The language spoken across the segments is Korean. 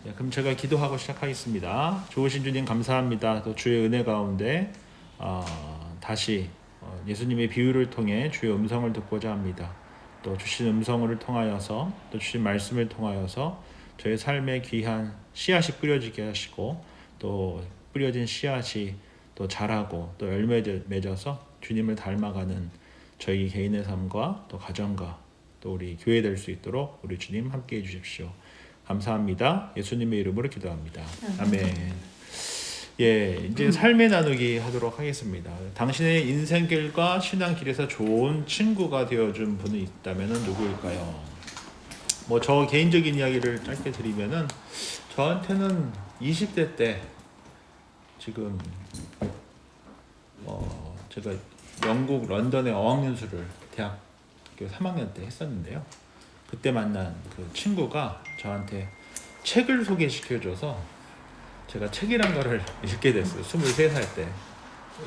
네, 그럼 제가 기도하고 시작하겠습니다. 좋으신 주님 감사합니다. 또 주의 은혜 가운데 다시 예수님의 비유를 통해 주의 음성을 듣고자 합니다. 또 주신 음성을 통하여서 또 주신 말씀을 통하여서 저의 삶에 귀한 씨앗이 뿌려지게 하시고 또 뿌려진 씨앗이 또 자라고 또 열매 맺어서 주님을 닮아가는 저희 개인의 삶과 또 가정과 또 우리 교회 될 수 있도록 우리 주님 함께해 주십시오. 감사합니다. 예수님의 이름으로 기도합니다. 아멘. 예, 이제 삶의 나누기 하도록 하겠습니다. 당신의 인생길과 신앙길에서 좋은 친구가 되어준 분이 있다면 누구일까요? 뭐 저 개인적인 이야기를 짧게 드리면은 저한테는 20대 때 지금 제가 영국 런던의 어학연수를 대학교 3학년 때 했었는데요. 그때 만난 그 친구가 저한테 책을 소개시켜줘서 제가 책이란 거를 읽게 됐어요. 23살 때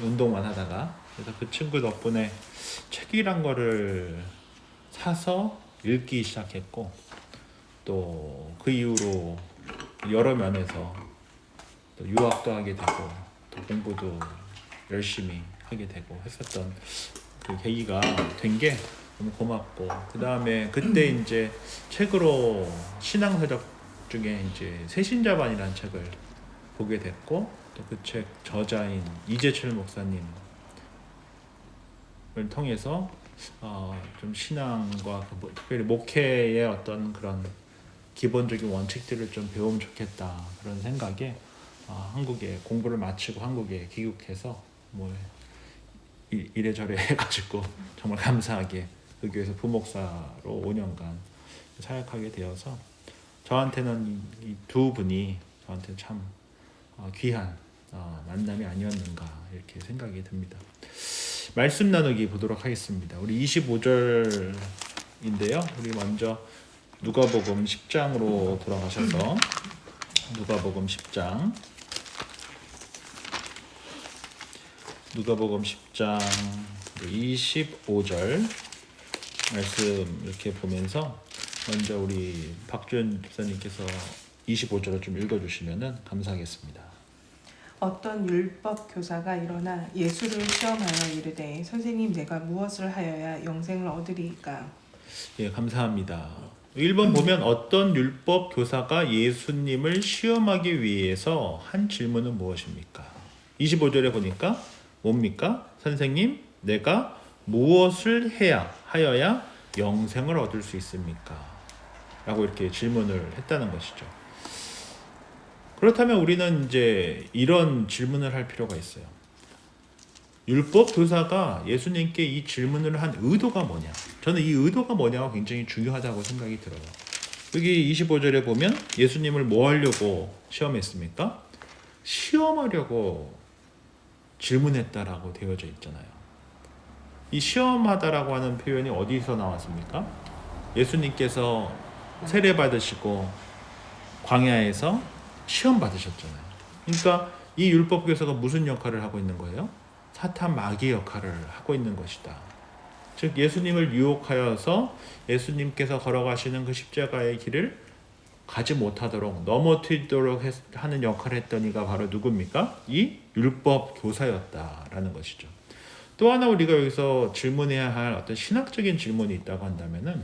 운동만 하다가. 그래서 그 친구 덕분에 책이란 거를 사서 읽기 시작했고 또 그 이후로 여러 면에서 또 유학도 하게 되고 또 공부도 열심히 하게 되고 했었던 그 계기가 된 게 너무 고맙고, 그 다음에 그때 이제 책으로 신앙서적 중에 이제 새신자반이라는 책을 보게 됐고 또 그 책 저자인 이재철 목사님을 통해서 좀 신앙과 특별히 목회의 어떤 그런 기본적인 원칙들을 좀 배우면 좋겠다 그런 생각에 한국에 공부를 마치고 한국에 귀국해서 뭐 이래저래 해가지고 정말 감사하게 그 교회에서 부목사로 5년간 사역하게 되어서 저한테는 이 두 분이 저한테 참 귀한 만남이 아니었는가 이렇게 생각이 듭니다. 말씀 나누기 보도록 하겠습니다. 우리 25절인데요. 우리 먼저 누가복음 10장으로 돌아가셔서 누가복음 10장 누가복음 10장 25절 말씀 이렇게 보면서 먼저 우리 박주연 집사님께서 25절을 좀 읽어주시면 감사하겠습니다. 어떤 율법 교사가 일어나 예수를 시험하여 이르되 선생님 내가 무엇을 하여야 영생을 얻으리까? 예, 감사합니다. 1번 보면 어떤 율법 교사가 예수님을 시험하기 위해서 한 질문은 무엇입니까? 25절에 보니까 뭡니까? 선생님, 내가 무엇을 하여야 영생을 얻을 수 있습니까? 라고 이렇게 질문을 했다는 것이죠. 그렇다면 우리는 이제 이런 질문을 할 필요가 있어요. 율법 교사가 예수님께 이 질문을 한 의도가 뭐냐? 저는 이 의도가 뭐냐가 굉장히 중요하다고 생각이 들어요. 여기 25절에 보면 예수님을 뭐 하려고 시험했습니까? 시험하려고 질문했다라고 되어져 있잖아요. 이 시험하다라고 하는 표현이 어디서 나왔습니까? 예수님께서 세례 받으시고 광야에서 시험 받으셨잖아요. 그러니까 이 율법 교사가 무슨 역할을 하고 있는 거예요? 사탄 마귀 역할을 하고 있는 것이다. 즉 예수님을 유혹하여서 예수님께서 걸어가시는 그 십자가의 길을 가지 못하도록 넘어뜨리도록 하는 역할을 했던 이가 바로 누굽니까? 이 율법 교사였다라는 것이죠. 또 하나 우리가 여기서 질문해야 할 어떤 신학적인 질문이 있다고 한다면은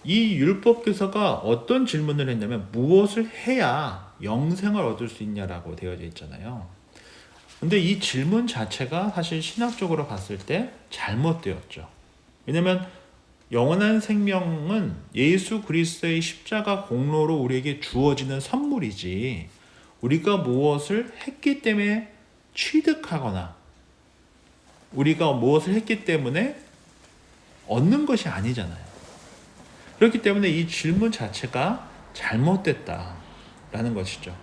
이 율법 교사가 어떤 질문을 했냐면 무엇을 해야 영생을 얻을 수 있냐라고 되어져 있잖아요. 근데 이 질문 자체가 사실 신학적으로 봤을 때 잘못되었죠. 왜냐하면 영원한 생명은 예수 그리스도의 십자가 공로로 우리에게 주어지는 선물이지 우리가 무엇을 했기 때문에 취득하거나 우리가 무엇을 했기 때문에 얻는 것이 아니잖아요. 그렇기 때문에 이 질문 자체가 잘못됐다라는 것이죠.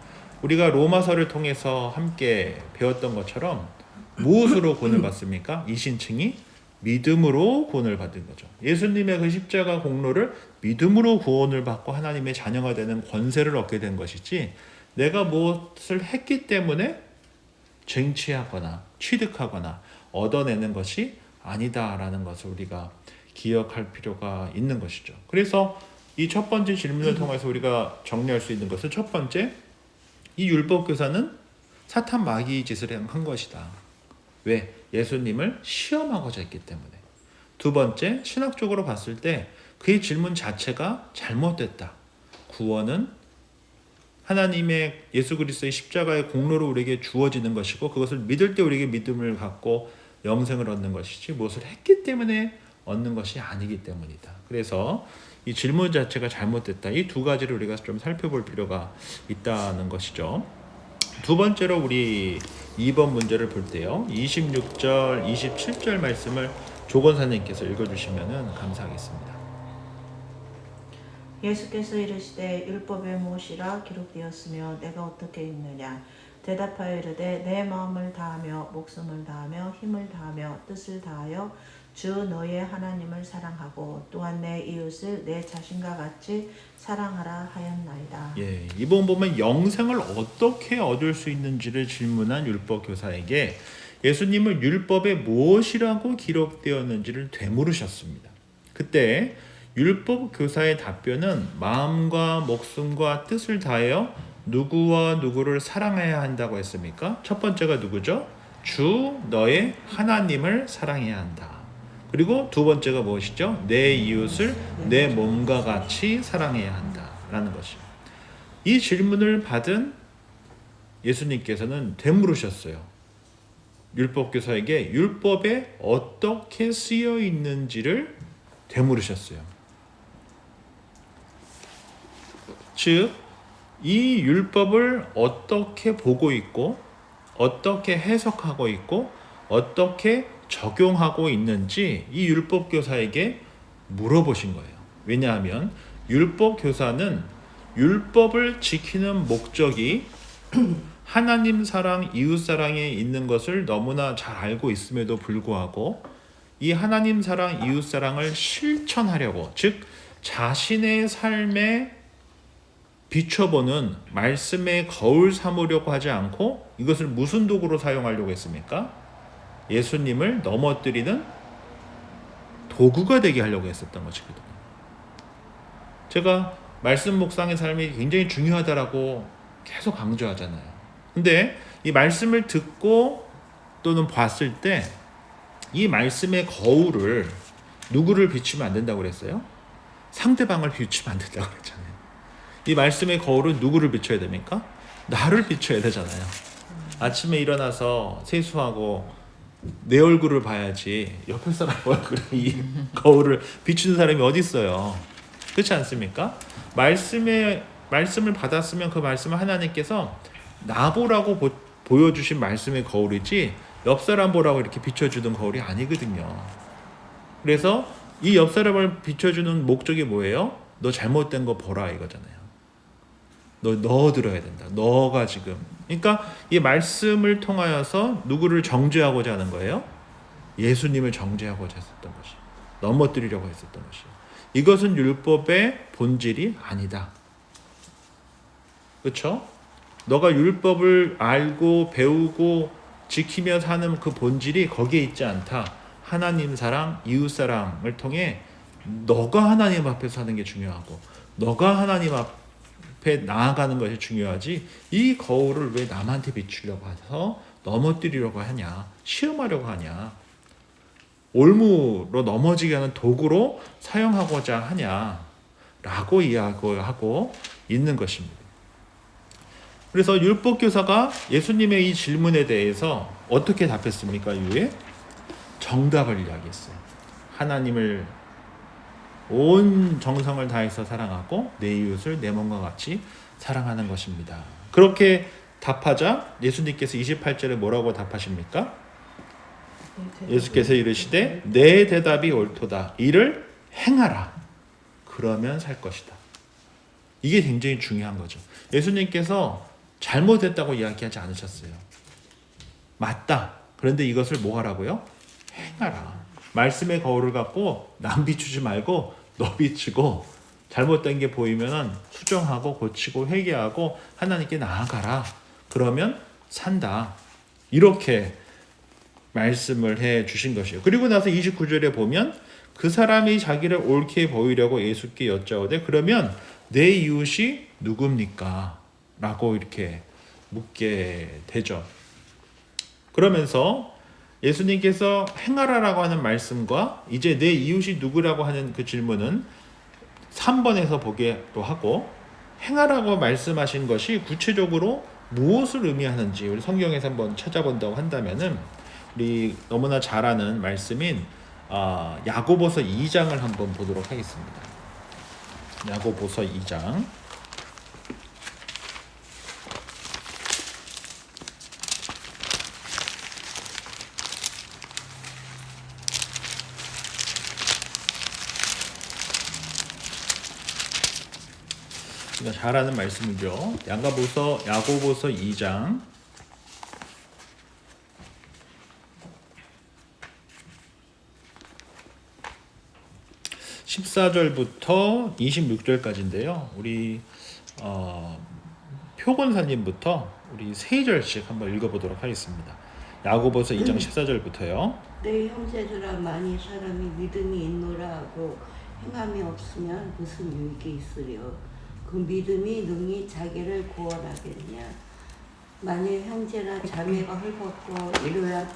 우리가 로마서를 통해서 함께 배웠던 것처럼 무엇으로 구원을 받습니까? 이 신층이 믿음으로 구원을 받은 거죠. 예수님의 그 십자가 공로를 믿음으로 구원을 받고 하나님의 자녀가 되는 권세를 얻게 된 것이지 내가 무엇을 했기 때문에 쟁취하거나 취득하거나 얻어내는 것이 아니다라는 것을 우리가 기억할 필요가 있는 것이죠. 그래서 이 첫 번째 질문을 통해서 우리가 정리할 수 있는 것은 첫 번째, 이 율법 교사는 사탄 마귀 짓을 한 것이다. 왜? 예수님을 시험하고자 했기 때문에. 두 번째, 신학적으로 봤을 때 그의 질문 자체가 잘못됐다. 구원은 하나님의 예수 그리스도의 십자가의 공로로 우리에게 주어지는 것이고 그것을 믿을 때 우리에게 믿음을 갖고 영생을 얻는 것이지 무엇을 했기 때문에 얻는 것이 아니기 때문이다. 그래서 이 질문 자체가 잘못됐다. 이 두 가지를 우리가 좀 살펴볼 필요가 있다는 것이죠. 두 번째로 우리 2번 문제를 볼 때요. 26절, 27절 말씀을 조건사님께서 읽어주시면 감사하겠습니다. 예수께서 이르시되 율법에 무엇이라 기록되었으며 내가 어떻게 읽느냐. 대답하여 이르되 내 마음을 다하며 목숨을 다하며 힘을 다하며 뜻을 다하여 주 너의 하나님을 사랑하고 또한 내 이웃을 내 자신과 같이 사랑하라 하였나이다. 예, 이번 보면 영생을 어떻게 얻을 수 있는지를 질문한 율법 교사에게 예수님은 율법에 무엇이라고 기록되었는지를 되물으셨습니다. 그때 율법 교사의 답변은 마음과 목숨과 뜻을 다하여 누구와 누구를 사랑해야 한다고 했습니까? 첫 번째가 누구죠? 주 너의 하나님을 사랑해야 한다. 그리고 두 번째가 무엇이죠? 내 이웃을 내 몸과 같이 사랑해야 한다라는 것입니다. 이 질문을 받은 예수님께서는 되물으셨어요. 율법교사에게 율법에 어떻게 쓰여 있는지를 되물으셨어요. 즉, 이 율법을 어떻게 보고 있고 어떻게 해석하고 있고 어떻게 적용하고 있는지 이 율법교사에게 물어보신 거예요. 왜냐하면 율법교사는 율법을 지키는 목적이 하나님 사랑, 이웃 사랑에 있는 것을 너무나 잘 알고 있음에도 불구하고 이 하나님 사랑, 이웃 사랑을 실천하려고, 즉 자신의 삶에 비춰보는 말씀의 거울 삼으려고 하지 않고 이것을 무슨 도구로 사용하려고 했습니까? 예수님을 넘어뜨리는 도구가 되게 하려고 했었던 것이거든요. 제가 말씀 묵상의 삶이 굉장히 중요하다라고 계속 강조하잖아요. 근데 이 말씀을 듣고 또는 봤을 때 이 말씀의 거울을 누구를 비추면 안 된다고 그랬어요? 상대방을 비추면 안 된다고 그랬잖아요. 이 말씀의 거울은 누구를 비춰야 됩니까? 나를 비춰야 되잖아요. 아침에 일어나서 세수하고 내 얼굴을 봐야지 옆에 사람 얼굴에 이 거울을 비추는 사람이 어디 있어요? 그렇지 않습니까? 말씀을 받았으면 그 말씀을 하나님께서 나보라고 보여주신 말씀의 거울이지 옆 사람 보라고 이렇게 비춰주는 거울이 아니거든요. 그래서 이 옆 사람을 비춰주는 목적이 뭐예요? 너 잘못된 거 보라 이거잖아요. 너 넣어들어야 된다. 너가 지금. 그러니까 이 말씀을 통하여서 누구를 정죄하고자 하는 거예요? 예수님을 정죄하고자 했었던 것이. 넘어뜨리려고 했었던 것이. 이것은 율법의 본질이 아니다. 그렇죠? 너가 율법을 알고 배우고 지키며 사는 그 본질이 거기에 있지 않다. 하나님 사랑, 이웃 사랑을 통해 너가 하나님 앞에 사는 게 중요하고 너가 하나님 앞에 나아가는 것이 중요하지 이 거울을 왜 남한테 비추려고 해서 넘어뜨리려고 하냐, 시험하려고 하냐, 올무로 넘어지게 하는 도구로 사용하고자 하냐라고 이야기하고 있는 것입니다. 그래서 율법교사가 예수님의 이 질문에 대해서 어떻게 답했습니까? 이후에 정답을 이야기했어요. 하나님을 온 정성을 다해서 사랑하고 내 이웃을 내 몸과 같이 사랑하는 것입니다. 그렇게 답하자 예수님께서 28절에 뭐라고 답하십니까? 예수께서 이르시되 내 대답이 옳도다. 이를 행하라. 그러면 살 것이다. 이게 굉장히 중요한 거죠. 예수님께서 잘못했다고 이야기하지 않으셨어요. 맞다. 그런데 이것을 뭐 하라고요? 행하라. 말씀의 거울을 갖고 남 비추지 말고 너 비추고 잘못된 게 보이면 수정하고 고치고 회개하고 하나님께 나아가라. 그러면 산다. 이렇게 말씀을 해 주신 것이에요. 그리고 나서 29절에 보면 그 사람이 자기를 옳게 보이려고 예수께 여짜오되 그러면 내 이웃이 누굽니까? 라고 이렇게 묻게 되죠. 그러면서 예수님께서 행하라라고 하는 말씀과 이제 내 이웃이 누구라고 하는 그 질문은 3번에서 보기도 하고 행하라고 말씀하신 것이 구체적으로 무엇을 의미하는지 우리 성경에서 한번 찾아본다고 한다면은 우리 너무나 잘 아는 말씀인 야고보서 2장을 한번 보도록 하겠습니다. 야고보서 2장. 우리가 잘 아는 말씀이죠. 야고보서 2장 14절부터 26절까지인데요. 우리 표건사님부터 우리 3절씩 한번 읽어보도록 하겠습니다. 야고보서 2장 14절부터요. 내 형제들아 만일 사람이 믿음이 있노라 하고 행함이 없으면 무슨 유익이 있으려. 그 믿음이 능히 자기를 구원하겠냐. 만일 형제나 자매가 헐벗고 일용할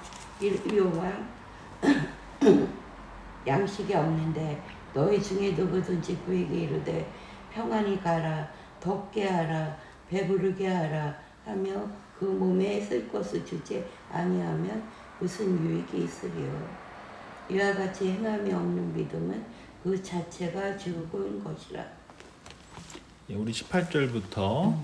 양식이 없는데 너희 중에 누구든지 그에게 이르되 평안히 가라 덥게 하라 배부르게 하라 하며 그 몸에 쓸 것을 주지 아니하면 무슨 유익이 있으리요. 이와 같이 행함이 없는 믿음은 그 자체가 죽은 것이라. 우리 18절부터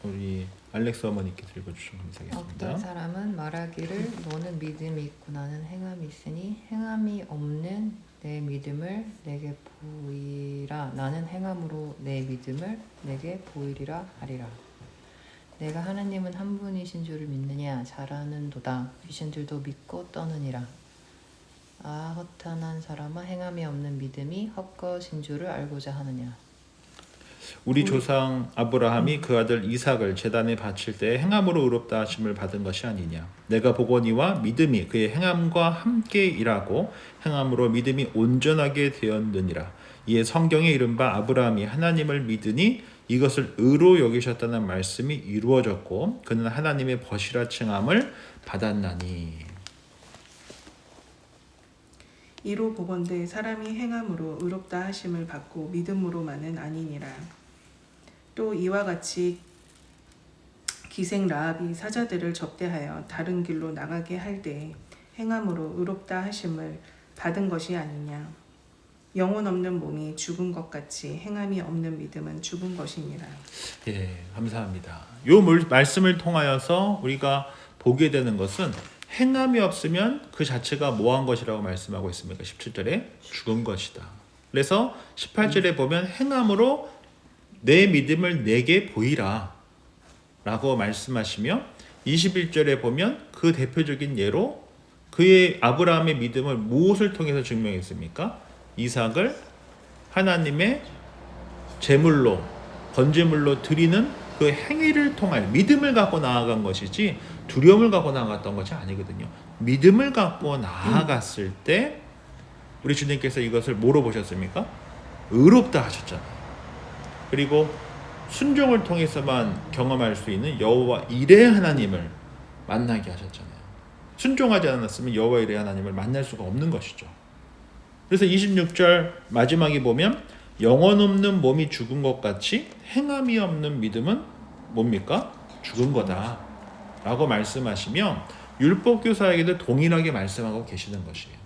우리 알렉스 어머니께서 읽어주시면 감사하겠습니다. 어떤 사람은 말하기를 너는 믿음이 있고 나는 행함이 있으니 행함이 없는 내 믿음을 내게 보이라. 나는 행함으로 내 믿음을 내게 보이리라 하리라. 내가 하나님은 한 분이신 줄을 믿느냐. 잘하는도다. 귀신들도 믿고 떠느니라. 허탄한 사람아 행함이 없는 믿음이 헛것인 줄을 알고자 하느냐. 우리 조상 아브라함이 그 아들 이삭을 제단에 바칠 때 행함으로 의롭다 하심을 받은 것이 아니냐. 내가 보거니와 믿음이 그의 행함과 함께 일하고 행함으로 믿음이 온전하게 되었느니라. 이에 성경에 이른바 아브라함이 하나님을 믿으니 이것을 의로 여기셨다는 말씀이 이루어졌고 그는 하나님의 벗이라 칭함을 받았나니. 이로 보건대 사람이 행함으로 의롭다 하심을 받고 믿음으로만은 아니니라. 또 이와 같이 기생 라합이 사자들을 접대하여 다른 길로 나가게 할 때 행함으로 의롭다 하심을 받은 것이 아니냐. 영혼 없는 몸이 죽은 것 같이 행함이 없는 믿음은 죽은 것이니라. 예, 감사합니다. 요 말씀을 통하여서 우리가 보게 되는 것은 행함이 없으면 그 자체가 뭐한 것이라고 말씀하고 있습니까? 17절에 죽은 것이다. 그래서 18절에 보면 행함으로 내 믿음을 내게 보이라 라고 말씀하시며 21절에 보면 그 대표적인 예로 그의 아브라함의 믿음을 무엇을 통해서 증명했습니까? 이삭을 하나님의 제물로 번제물로 드리는 그 행위를 통할 믿음을 갖고 나아간 것이지 두려움을 갖고 나아갔던 것이 아니거든요. 믿음을 갖고 나아갔을 때 우리 주님께서 이것을 뭐로 보셨습니까? 의롭다 하셨잖아요. 그리고 순종을 통해서만 경험할 수 있는 여호와 이레 하나님을 만나게 하셨잖아요. 순종하지 않았으면 여호와 이레 하나님을 만날 수가 없는 것이죠. 그래서 26절 마지막에 보면 영혼 없는 몸이 죽은 것 같이 행함이 없는 믿음은 뭡니까? 죽은 거다 라고 말씀하시며 율법교사에게도 동일하게 말씀하고 계시는 것이에요.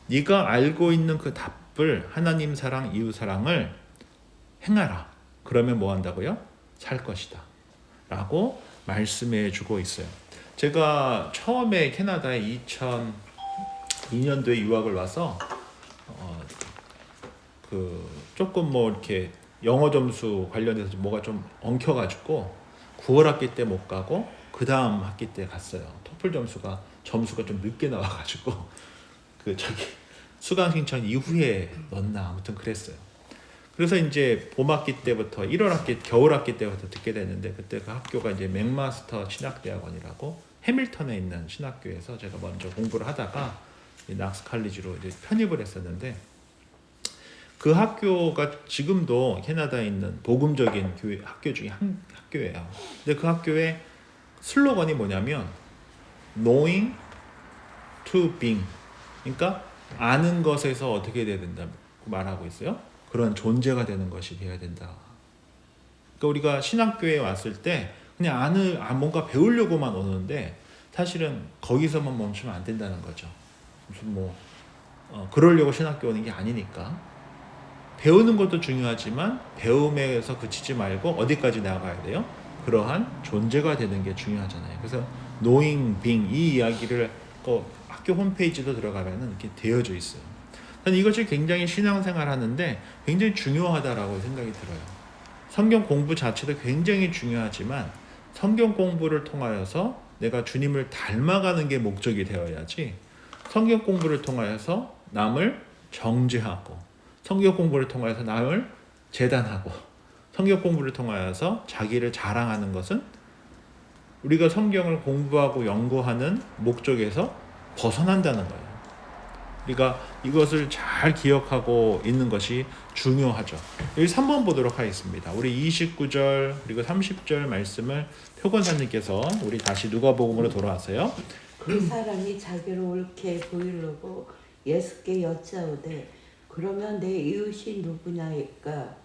네가 알고 있는 그 답을 하나님 사랑, 이웃 사랑을 행하라. 그러면 뭐 한다고요? 살 것이다 라고 말씀해 주고 있어요. 제가 처음에 캐나다에 2002년도에 유학을 와서 조금 뭐 이렇게 영어 점수 관련해서 뭐가 좀 엉켜가지고 9월 학기 때 못 가고 그 다음 학기 때 갔어요. 토플 점수가 좀 늦게 나와가지고 수강 신청 이후에 넣었나 아무튼 그랬어요. 그래서 이제 봄 학기 때부터 1월 학기, 겨울 학기 때부터 듣게 됐는데 그때 그 학교가 이제 맥마스터 신학대학원이라고 해밀턴에 있는 신학교에서 제가 먼저 공부를 하다가 낙스 칼리지로 이제 편입을 했었는데 그 학교가 지금도 캐나다에 있는 복음적인 교회 학교 중에 한 학교예요. 근데 그 학교의 슬로건이 뭐냐면 knowing to being, 그러니까 아는 것에서 어떻게 돼야 된다고 말하고 있어요. 그런 존재가 되는 것이 돼야 된다. 그러니까 우리가 신학교에 왔을 때 그냥 뭔가 배우려고만 오는데 사실은 거기서만 멈추면 안 된다는 거죠. 무슨 그러려고 신학교 오는 게 아니니까. 배우는 것도 중요하지만 배움에서 그치지 말고 어디까지 나아가야 돼요? 그러한 존재가 되는 게 중요하잖아요. 그래서 knowing, being 이 이야기를 학교 홈페이지도 들어가면 이렇게 되어져 있어요. 저는 이것이 굉장히 신앙생활 하는데 굉장히 중요하다라고 생각이 들어요. 성경 공부 자체도 굉장히 중요하지만 성경 공부를 통하여서 내가 주님을 닮아가는 게 목적이 되어야지, 성경 공부를 통하여서 남을 정죄하고 성경 공부를 통하여서 남을 재단하고 성경 공부를 통하여서 자기를 자랑하는 것은 우리가 성경을 공부하고 연구하는 목적에서 벗어난다는 거예요. 우리가 이것을 잘 기억하고 있는 것이 중요하죠. 여기 3번 보도록 하겠습니다. 우리 29절 그리고 30절 말씀을 표건사님께서 우리 다시 누가복음으로 돌아와서요. 그 사람이 자기를 옳게 보이려고 예수께 여짜오되 그러면 내 이웃이 누구냐이까?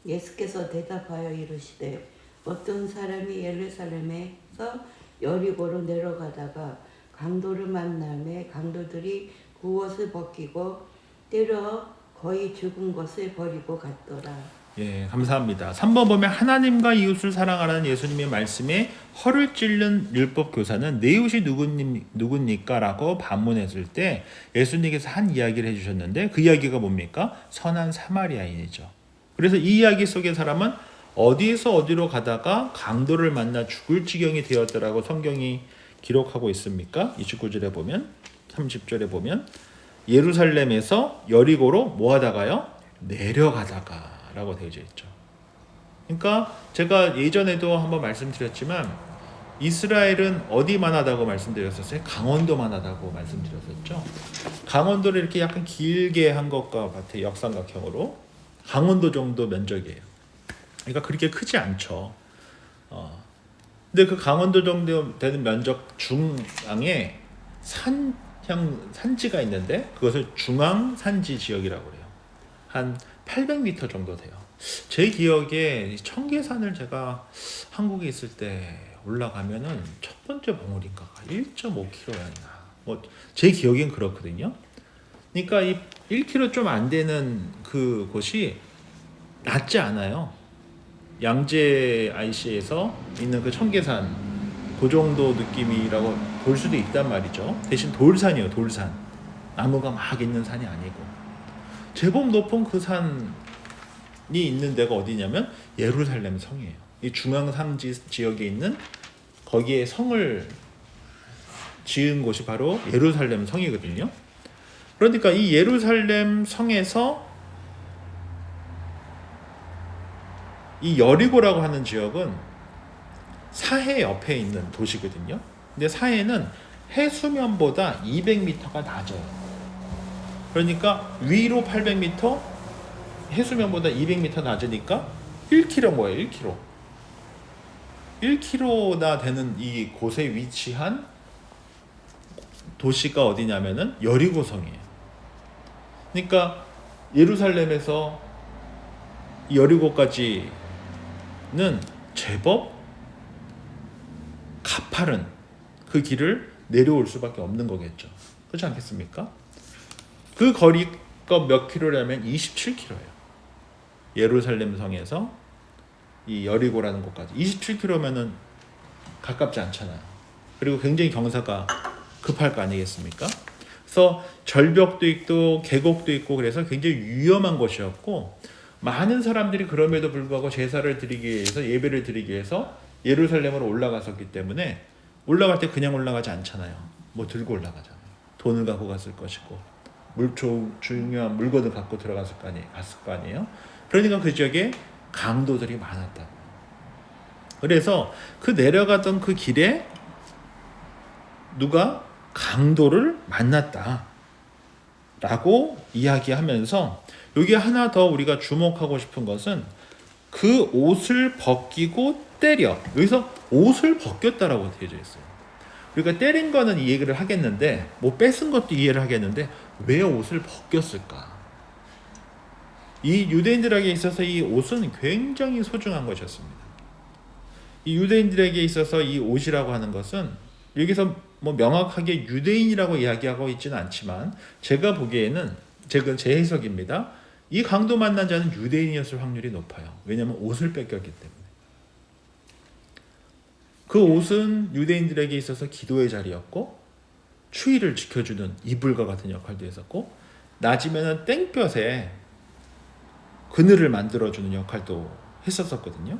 예수께서 대답하여 이르시되 어떤 사람이 예루살렘에서 여리고로 내려가다가 강도를 만나매 강도들이 그 옷을 벗기고 때려 거의 죽은 것을 버리고 갔더라. 예, 감사합니다. 3번 보면 하나님과 이웃을 사랑하라는 예수님의 말씀에 허를 찔른 율법 교사는 내 이웃이 누굽니까? 라고 반문했을 때 예수님께서 한 이야기를 해주셨는데 그 이야기가 뭡니까? 선한 사마리아인이죠. 그래서 이 이야기 속의 사람은 어디에서 어디로 가다가 강도를 만나 죽을 지경이 되었더라고 성경이 기록하고 있습니까? 29절에 보면 30절에 보면 예루살렘에서 여리고로 뭐 하다가요? 내려가다가 라고 되어 있죠. 그러니까 제가 예전에도 한번 말씀드렸지만 이스라엘은 어디만 하다고 말씀드렸었어요? 강원도만 하다고 말씀드렸었죠. 강원도를 이렇게 약간 길게 한 것과 같아요. 역삼각형으로. 강원도 정도 면적이에요. 그러니까 그렇게 크지 않죠. 근데 그 강원도 정도 되는 면적 중앙에 산지가 있는데 그것을 중앙산지 지역이라고 해요. 한 800m 정도 돼요. 제 기억에 청계산을 제가 한국에 있을 때 올라가면은 첫 번째 봉우리인가가 1.5km였나. 제 기억엔 그렇거든요. 그러니까 이 1km 좀 안 되는 그 곳이 낮지 않아요. 양재 IC에서 있는 그 청계산 그 정도 느낌이라고 볼 수도 있단 말이죠. 대신 돌산이에요. 돌산. 나무가 막 있는 산이 아니고 제법 높은 그 산이 있는 데가 어디냐면 예루살렘 성이에요. 이 중앙산지 지역에 있는 거기에 성을 지은 곳이 바로 예루살렘 성이거든요. 그러니까 이 예루살렘 성에서 이 여리고라고 하는 지역은 사해 옆에 있는 도시거든요. 근데 사해는 해수면보다 200m가 낮아요. 그러니까 위로 800m, 해수면보다 200m 낮으니까 1km 뭐예요? 1km. 1km나 되는 이 곳에 위치한 도시가 어디냐면은 여리고성이에요. 그러니까 예루살렘에서 여리고까지는 제법 가파른 그 길을 내려올 수밖에 없는 거겠죠. 그렇지 않겠습니까? 그 거리가 몇 킬로냐면 27km예요. 예루살렘 성에서 이 여리고라는 곳까지 27km면은 가깝지 않잖아요. 그리고 굉장히 경사가 급할 거 아니겠습니까? 그래서 절벽도 있고 계곡도 있고 그래서 굉장히 위험한 곳이었고 많은 사람들이 그럼에도 불구하고 제사를 드리기 위해서 예배를 드리기 위해서 예루살렘으로 올라갔었기 때문에 올라갈 때 그냥 올라가지 않잖아요. 뭐 들고 올라가잖아요. 돈을 갖고 갔을 것이고 중요한 물건을 갖고 갔을 거 아니에요. 그러니까 그 지역에 강도들이 많았다. 그래서 그 내려가던 그 길에 누가 강도를 만났다. 라고 이야기하면서 여기 하나 더 우리가 주목하고 싶은 것은 그 옷을 벗기고 때려. 여기서 옷을 벗겼다라고 되어져 있어요. 그러니까 때린 거는 이 얘기를 하겠는데 뭐 뺏은 것도 이해를 하겠는데 왜 옷을 벗겼을까? 이 유대인들에게 있어서 이 옷은 굉장히 소중한 것이었습니다. 이 유대인들에게 있어서 이 옷이라고 하는 것은 여기서 뭐 명확하게 유대인이라고 이야기하고 있지는 않지만 제가 보기에는 제 해석입니다. 이 강도 만난 자는 유대인이었을 확률이 높아요. 왜냐하면 옷을 뺏겼기 때문에. 그 옷은 유대인들에게 있어서 기도의 자리였고 추위를 지켜주는 이불과 같은 역할도 했었고 낮이면은 땡볕에 그늘을 만들어주는 역할도 했었거든요.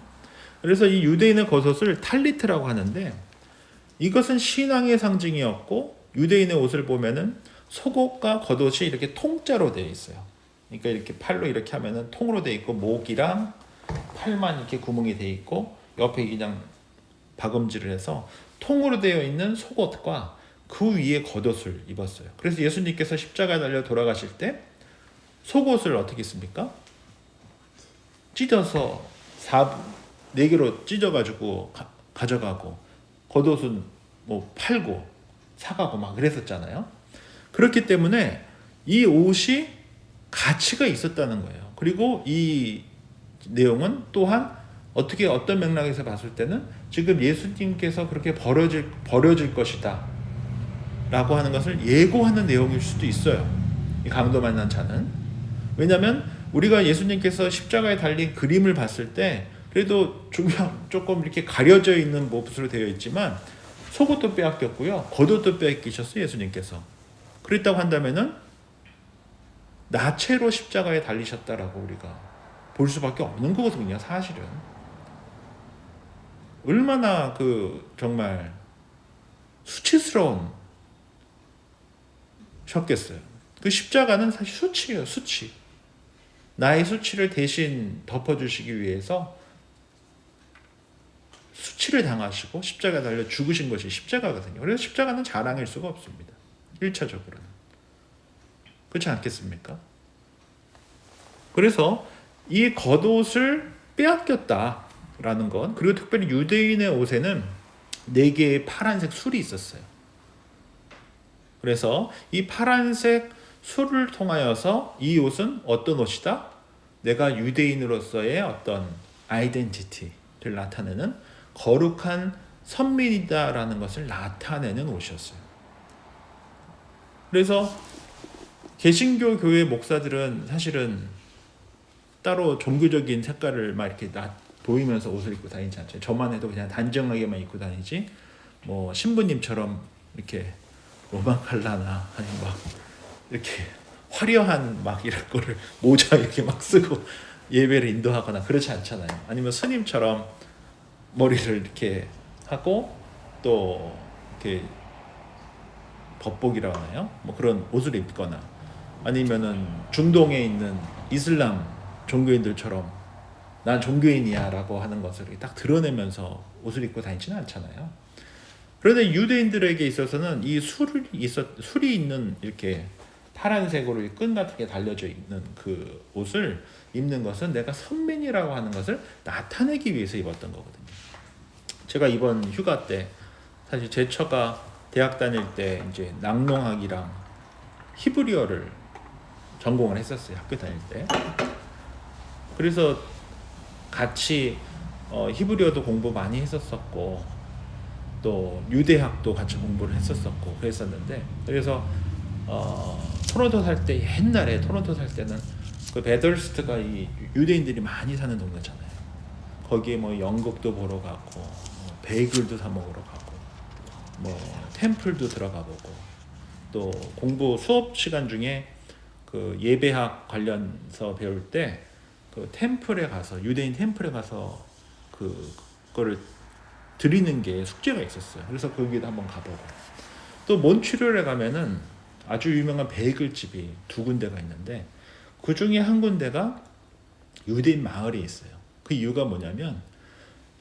그래서 이 유대인의 겉옷을 탈리트라고 하는데 이것은 신앙의 상징이었고 유대인의 옷을 보면은 속옷과 겉옷이 이렇게 통자로 되어 있어요. 그러니까 이렇게 팔로 이렇게 하면은 통으로 되어 있고 목이랑 팔만 이렇게 구멍이 되어 있고 옆에 그냥 박음질을 해서 통으로 되어 있는 속옷과 그 위에 겉옷을 입었어요. 그래서 예수님께서 십자가에 달려 돌아가실 때 속옷을 어떻게 했습니까? 찢어서 4개로 찢어가지고 가져가고 겉옷은 뭐 팔고 사가고 막 그랬었잖아요. 그렇기 때문에 이 옷이 가치가 있었다는 거예요. 그리고 이 내용은 또한 어떤 맥락에서 봤을 때는 지금 예수님께서 그렇게 버려질 것이다 라고 하는 것을 예고하는 내용일 수도 있어요. 이 강도 만난 자는. 왜냐하면 우리가 예수님께서 십자가에 달린 그림을 봤을 때 그래도 조금 이렇게 가려져 있는 몹으로 되어 있지만 속옷도 빼앗겼고요. 겉옷도 빼앗기셨어요. 예수님께서. 그랬다고 한다면은 나체로 십자가에 달리셨다라고 우리가 볼 수밖에 없는 거거든요. 사실은. 얼마나 정말 수치스러운 셨겠어요. 그 십자가는 사실 수치예요. 수치. 나의 수치를 대신 덮어주시기 위해서 수치를 당하시고 십자가에 달려 죽으신 것이 십자가거든요. 그래서 십자가는 자랑일 수가 없습니다. 1차적으로는. 그렇지 않겠습니까? 그래서 이 겉옷을 빼앗겼다라는 것, 그리고 특별히 유대인의 옷에는 4개의 파란색 술이 있었어요. 그래서 이 파란색 술을 통하여서 이 옷은 어떤 옷이다? 내가 유대인으로서의 어떤 아이덴티티를 나타내는 거룩한 선민이다라는 것을 나타내는 옷이었어요. 그래서 개신교 교회 목사들은 사실은 따로 종교적인 색깔을 막 이렇게 보이면서 옷을 입고 다니지 않죠. 저만 해도 그냥 단정하게만 입고 다니지. 뭐 신부님처럼 이렇게 로마 칼라나 아니면 막 이렇게 화려한 막 이런 거를 모자 이렇게 막 쓰고 예배를 인도하거나 그렇지 않잖아요. 아니면 스님처럼 머리를 이렇게 하고 또 이렇게 법복이라고 하나요? 뭐 그런 옷을 입거나 아니면은 중동에 있는 이슬람 종교인들처럼 난 종교인이야라고 하는 것을 딱 드러내면서 옷을 입고 다니지는 않잖아요. 그런데 유대인들에게 있어서는 이 술이 있는 이렇게 파란색으로 끈 같은 게 달려져 있는 그 옷을 입는 것은 내가 선민이라고 하는 것을 나타내기 위해서 입었던 거거든요. 제가 이번 휴가 때 사실 제 처가 대학 다닐 때 이제 낙농학이랑 히브리어를 전공을 했었어요. 학교 다닐 때. 그래서 같이 히브리어도 공부 많이 했었었고 또 유대학도 같이 공부를 했었었고 그랬었는데 그래서 토론토 살 때 옛날에 토론토 살 때는 그 베덜스트가 이 유대인들이 많이 사는 동네잖아요. 거기에 뭐 연극도 보러 가고 베이글도 사 먹으러 가고 뭐 템플도 들어가 보고 또 공부 수업 시간 중에 그 예배학 관련서 배울 때 그 템플에 가서 유대인 템플에 가서 그거를 드리는 게 숙제가 있었어요. 그래서 거기도 한번 가보고 또 몬트리올에 가면은 아주 유명한 베이글 집이 2군데가 있는데 그 중에 한 군데가 유대인 마을이 있어요. 그 이유가 뭐냐면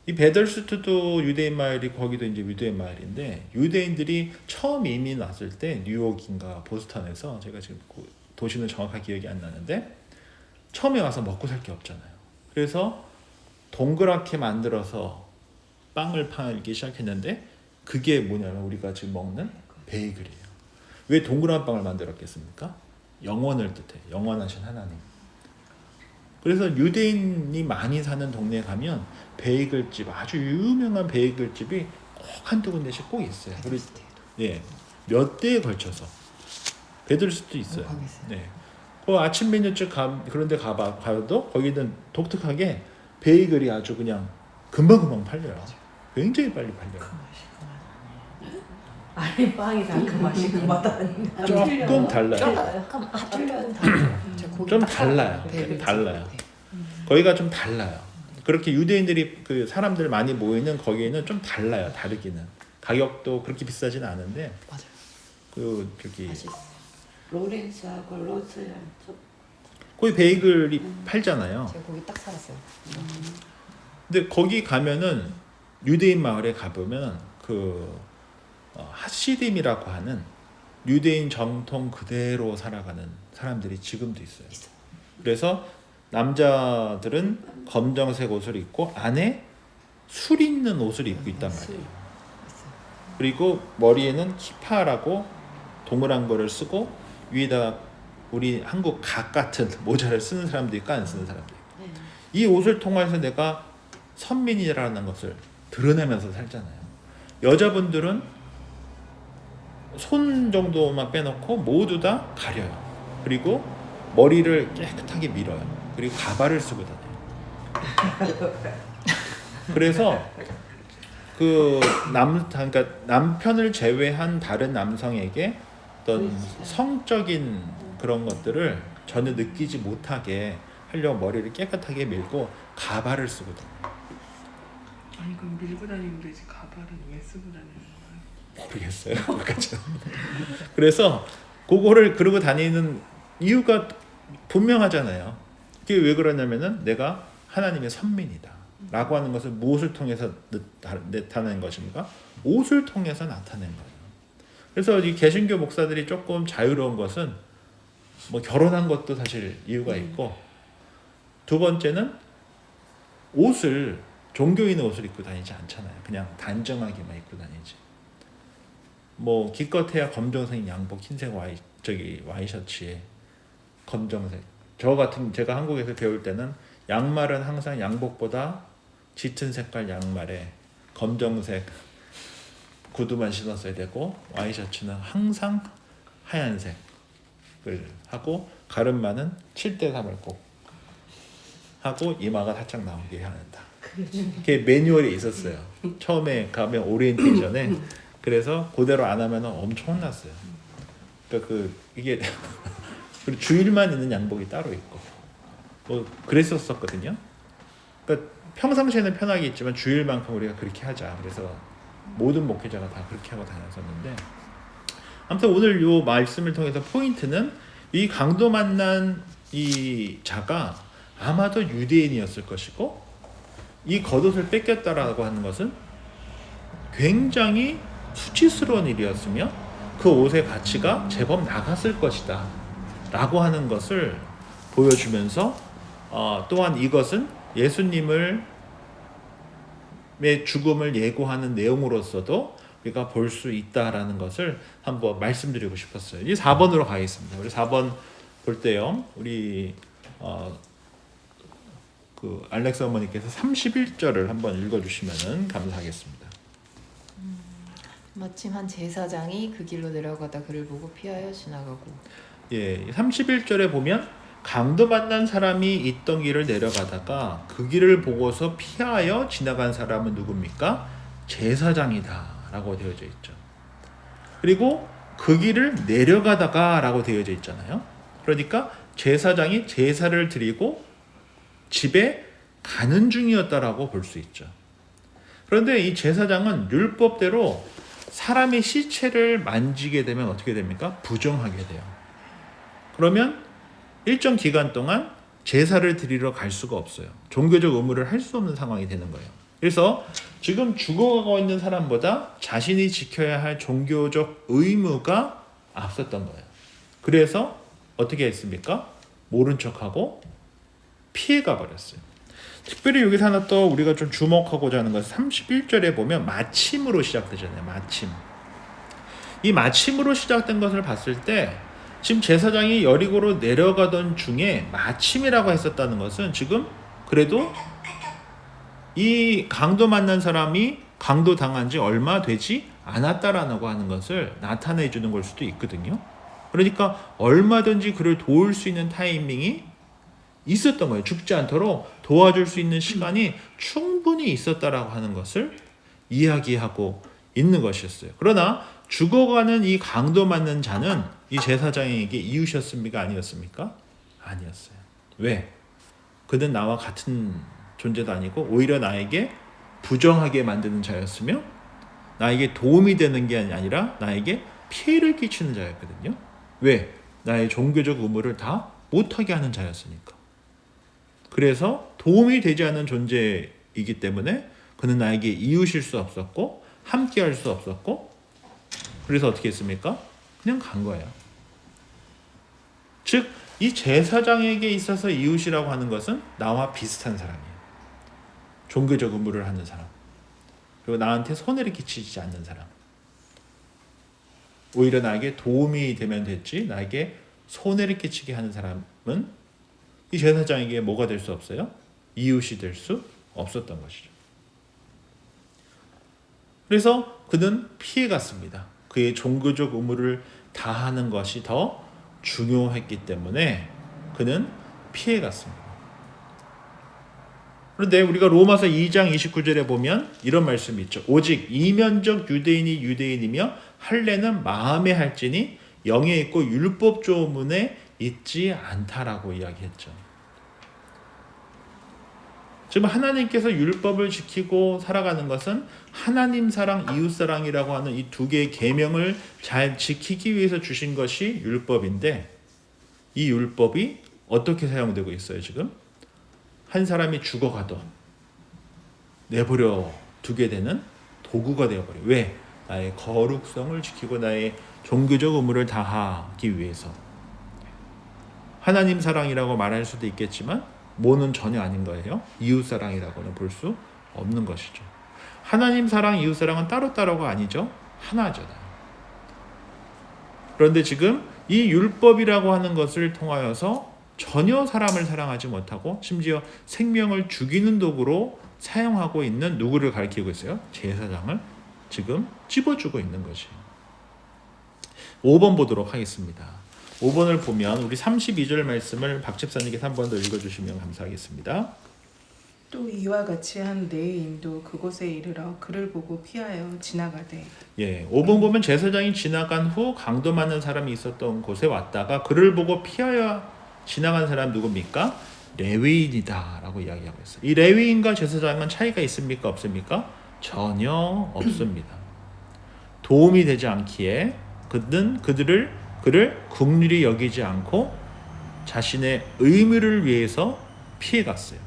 이 베덜스트도 유대인 마을이 거기도 이제 유대인 마을인데 유대인들이 처음 이민 왔을 때 뉴욕인가 보스턴에서 제가 지금 도시는 정확하게 기억이 안 나는데 처음에 와서 먹고 살 게 없잖아요. 그래서 동그랗게 만들어서 빵을 팔기 시작했는데 그게 뭐냐면 우리가 지금 먹는 베이글이에요. 왜 동그란 빵을 만들었겠습니까? 영원을 뜻해. 영원하신 하나님. 그래서 유대인이 많이 사는 동네에 가면 베이글집, 아주 유명한 베이글집이 꼭 한두 군데씩 꼭 있어요. 그리고 예, 몇 대에 걸쳐서 베드로스도 있어요. 네. 그 아침 메뉴집 그런데 가도 거기는 독특하게 베이글이 아주 그냥 금방금방 팔려요. 굉장히 빨리 팔려요. 아니 빵이 다 그 맛이 그 맛 아닌가? 조금 달라요. 좀 달라요. 베이글 달라요. 네. 거기가 좀 달라요. 그렇게 유대인들이 그 사람들 많이 모이는 거기에는 좀 달라요. 다르기는. 가격도 그렇게 비싸진 않은데 맞아요. 그 저기 맛있어. 로렌스하고 로스랑 거기 베이글이 팔잖아요. 제가 거기 딱 살았어요. 근데 거기 가면은 유대인 마을에 가보면 그 하시딤이라고 하는 유대인 정통 그대로 살아가는 사람들이 지금도 있어요. 그래서 남자들은 검정색 옷을 입고 안에 술 있는 옷을 입고 있단 말이에요. 그리고 머리에는 키파라고 동그란 거를 쓰고 위에다가 우리 한국 각 같은 모자를 쓰는 사람도 있고 안 쓰는 사람도 있고 이 옷을 통해서 내가 선민이라는 것을 드러내면서 살잖아요. 여자분들은 손 정도만 빼놓고 모두 다 가려요. 그리고 머리를 깨끗하게 밀어요. 그리고 가발을 쓰고 다녀요. 그래서 그러니까 남편을 제외한 다른 남성에게 어떤 성적인 그런 것들을 전혀 느끼지 못하게 하려고 머리를 깨끗하게 밀고 가발을 쓰고 다녀요. 아니 그럼 밀고 다니면 되지 가발은 왜 쓰고 다니는 거예요? 모르겠어요. 그렇죠. 그래서 그거를 그러고 다니는 이유가 분명하잖아요. 그게 왜 그러냐면은 내가 하나님의 선민이다 라고 하는 것을 무엇을 통해서 나타낸 것인가? 옷을 통해서 나타낸 거예요. 그래서 이 개신교 목사들이 조금 자유로운 것은 뭐 결혼한 것도 사실 이유가 있고 두 번째는 옷을 종교인의 옷을 입고 다니지 않잖아요. 그냥 단정하게만 입고 다니지. 뭐 기껏해야 검정색 양복, 흰색 와이셔츠에 검정색. 제가 한국에서 배울 때는 양말은 항상 양복보다 짙은 색깔 양말에 검정색 구두만 신었어야 되고 와이셔츠는 항상 하얀색을 하고 가르마는 7:3을 꼭 하고 이마가 살짝 나오게 해야 한다. 그게 매뉴얼이 있었어요. 처음에 가면 오리엔테이션에 그래서 그대로 안 하면 엄청 혼났어요. 그러니까 이게 그리고 주일만 있는 양복이 따로 있고 뭐 그랬었거든요. 그러니까 평상시에는 편하게 있지만 주일만큼 우리가 그렇게 하자. 그래서 모든 목회자가 다 그렇게 하고 다녔었는데 아무튼 오늘 요 말씀을 통해서 포인트는 이 강도 만난 이 자가 아마도 유대인이었을 것이고 이 겉옷을 뺏겼다라고 하는 것은 굉장히 수치스러운 일이었으며 그 옷의 가치가 제법 나갔을 것이다 라고 하는 것을 보여주면서 또한 이것은 예수님의 죽음을 예고하는 내용으로서도 우리가 볼 수 있다라는 것을 한번 말씀드리고 싶었어요. 이제 4번으로 가겠습니다. 우리 4번 볼 때요. 우리 그 알렉스 어머니께서 31절을 한번 읽어주시면 감사하겠습니다. 마침 한 제사장이 그 길로 내려가다 그를 보고 피하여 지나가고. 예, 31절에 보면 강도 만난 사람이 있던 길을 내려가다가 그 길을 보고서 피하여 지나간 사람은 누굽니까? 제사장이다 라고 되어져 있죠. 그리고 그 길을 내려가다가 라고 되어져 있잖아요. 그러니까 제사장이 제사를 드리고 집에 가는 중이었다라고 볼 수 있죠. 그런데 이 제사장은 율법대로 사람의 시체를 만지게 되면 어떻게 됩니까? 부정하게 돼요. 그러면 일정 기간 동안 제사를 드리러 갈 수가 없어요. 종교적 의무를 할 수 없는 상황이 되는 거예요. 그래서 지금 죽어가고 있는 사람보다 자신이 지켜야 할 종교적 의무가 앞섰던 거예요. 그래서 어떻게 했습니까? 모른 척하고 피해가 버렸어요. 특별히 여기서 하나 또 우리가 좀 주목하고자 하는 것은 31절에 보면 마침으로 시작되잖아요. 마침. 이 마침으로 시작된 것을 봤을 때 지금 제사장이 여리고로 내려가던 중에 마침이라고 했었다는 것은 지금 그래도 이 강도 만난 사람이 강도 당한 지 얼마 되지 않았다라고 하는 것을 나타내 주는 걸 수도 있거든요. 그러니까 얼마든지 그를 도울 수 있는 타이밍이 있었던 거예요. 죽지 않도록 도와줄 수 있는 시간이 충분히 있었다라고 하는 것을 이야기하고 있는 것이었어요. 그러나 죽어가는 이 강도 맞는 자는 이 제사장에게 이웃이었습니까? 아니었습니까? 아니었어요. 왜? 그는 나와 같은 존재도 아니고 오히려 나에게 부정하게 만드는 자였으며 나에게 도움이 되는 게 아니라 나에게 피해를 끼치는 자였거든요. 왜? 나의 종교적 의무를 다 못하게 하는 자였으니까. 그래서 도움이 되지 않는 존재이기 때문에 그는 나에게 이웃일 수 없었고 함께 할 수 없었고 그래서 어떻게 했습니까? 그냥 간 거예요. 즉, 이 제사장에게 있어서 이웃이라고 하는 것은 나와 비슷한 사람이에요. 종교적 의무를 하는 사람. 그리고 나한테 손해를 끼치지 않는 사람. 오히려 나에게 도움이 되면 됐지 나에게 손해를 끼치게 하는 사람은 이 제사장에게 뭐가 될 수 없어요? 이웃이 될 수 없었던 것이죠. 그래서 그는 피해갔습니다. 그의 종교적 의무를 다하는 것이 더 중요했기 때문에 그는 피해갔습니다. 그런데 우리가 로마서 2장 29절에 보면 이런 말씀이 있죠. 오직 이면적 유대인이 유대인이며 할례는 마음에 할지니 영에 있고 율법 조문에 있지 않다라고 이야기했죠. 지금 하나님께서 율법을 지키고 살아가는 것은 하나님 사랑, 이웃 사랑이라고 하는 이 두 개의 계명을 잘 지키기 위해서 주신 것이 율법인데 이 율법이 어떻게 사용되고 있어요 지금? 한 사람이 죽어가도 내버려 두게 되는 도구가 되어버려요. 왜? 나의 거룩성을 지키고 나의 종교적 의무를 다하기 위해서. 하나님 사랑이라고 말할 수도 있겠지만 뭐는 전혀 아닌 거예요. 이웃 사랑이라고는 볼 수 없는 것이죠. 하나님 사랑, 이웃 사랑은 따로따로가 아니죠. 하나잖아요. 그런데 지금 이 율법이라고 하는 것을 통하여서 전혀 사람을 사랑하지 못하고 심지어 생명을 죽이는 도구로 사용하고 있는 누구를 가리키고 있어요? 제사장을 지금 찝어주고 있는 것이에요. 5번 보도록 하겠습니다. 5번을 보면 우리 32절 말씀을 박 집사님께서 한 번 더 읽어주시면 감사하겠습니다. 또 이와 같이 한 레위인도 그곳에 이르러 그를 보고 피하여 지나가되 5번 보면 제사장이 지나간 후 강도 맞는 사람이 있었던 곳에 왔다가 그를 보고 피하여 지나간 사람 누굽니까? 레위인이다 라고 이야기하고 있어요. 이 레위인과 제사장은 차이가 있습니까? 없습니까? 전혀 없습니다. 도움이 되지 않기에 그는 그를 긍휼히 여기지 않고 자신의 의무를 위해서 피해갔어요.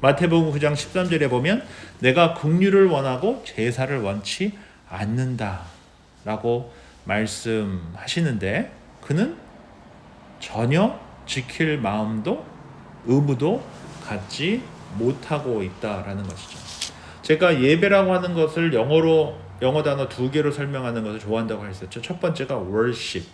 마태복음 9장 13절에 보면 내가 긍휼을 원하고 제사를 원치 않는다 라고 말씀하시는데 그는 전혀 지킬 마음도 의무도 갖지 못하고 있다라는 것이죠. 제가 예배라고 하는 것을 영어 단어 2개로 설명하는 것을 좋아한다고 했었죠. 첫 번째가 worship,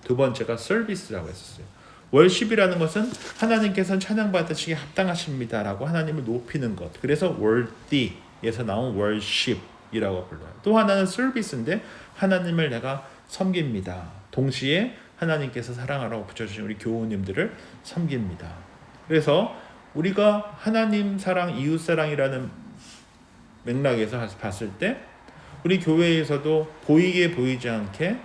두 번째가 service라고 했었어요. 월십이라는 것은 하나님께서는 찬양받으시기에 합당하십니다라고 하나님을 높이는 것. 그래서 worthy에서 나온 worship이라고 불러요. 또 하나는 service인데 하나님을 내가 섬깁니다. 동시에 하나님께서 사랑하라고 붙여주신 우리 교우님들을 섬깁니다. 그래서 우리가 하나님 사랑, 이웃 사랑이라는 맥락에서 봤을 때 우리 교회에서도 보이게 보이지 않게